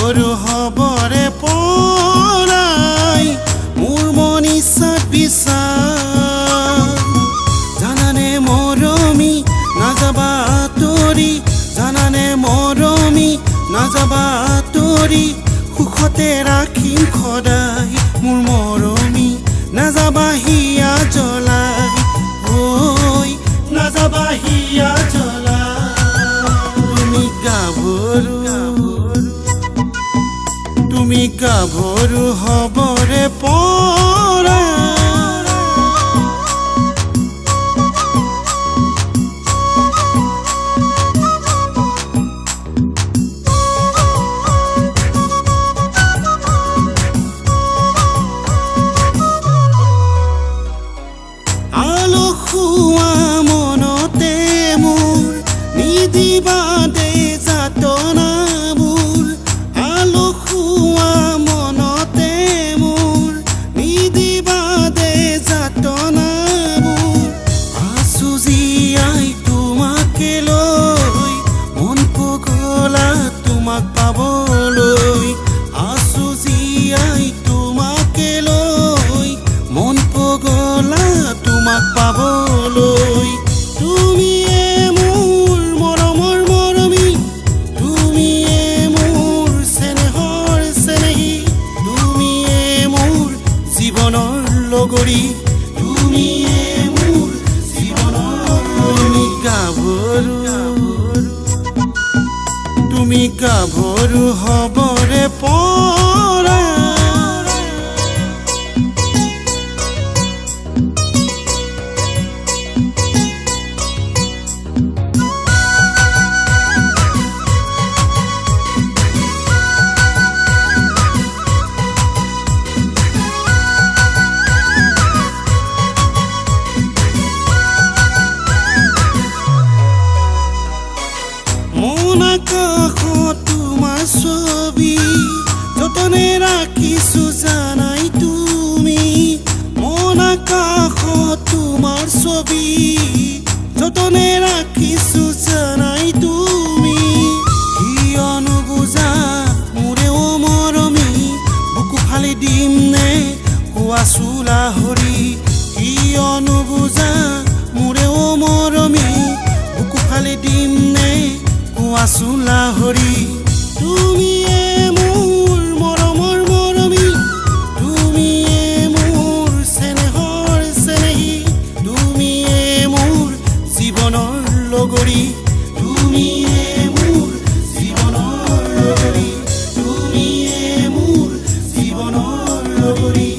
গাভৰু হবৰে পৰাই মোৰ মন ইচ্ছাত বিচাৰ জানানে মৰমী নাযাবা তৰি জানানে মৰমী নাযাবা তৰি সুখতে ৰাখিম সদায় মোৰ মৰমী নাযাবা হিয়া জ্বলাই ঐ নাযাবা হিয়া জ্বলাই তুমি গাভৰু হবৰে পৰাই আলসুৱা মনতে মোৰ নিদিবা দে যাতনাবোৰ আলসুৱা মনতে মোৰ নিদিবা দে যাতনাবোৰ আছো জীয়াই তোমাকে লৈ মন পগলা তোমাক পাবলৈ আছো জীয়াই তোমাকে লৈ মন পগলা তোমাক পাবলৈ তুমিয়ে মোৰ মৰমৰ মৰমী তুমিয়ে মোৰ চেনেহৰ চেনেহী তুমিয়ে মোৰ জীৱনৰ লগৰী তুমিয়ে মোৰ জীৱনৰ তুমি গাভৰু হবৰে পৰাই মন আকাশত তোমাৰ ছবি যতনে ৰাখিছো জানাই তুমি মন আকাশত তোমাৰ ছবি যতনে ৰাখিছো জানাই তুমি কিয় নুবুজা মোৰে অ মৰমী বুকু ফালি দিম নে কোৱা চোলা হৰি কিয় নুবুজা মোৰে অ মৰমী বুকু ফালি দিম নে কোৱাচোলা হৰি তুমিয়ে মোৰ মৰমৰ মৰমী তুমিয়ে মোৰ চেনেহৰ চেনেহী তুমিয়ে মোৰ জীৱনৰ লগৰী তুমিয়ে মোৰ জীৱনৰ লগৰী তুমিয়ে মোৰ জীৱনৰ লগৰী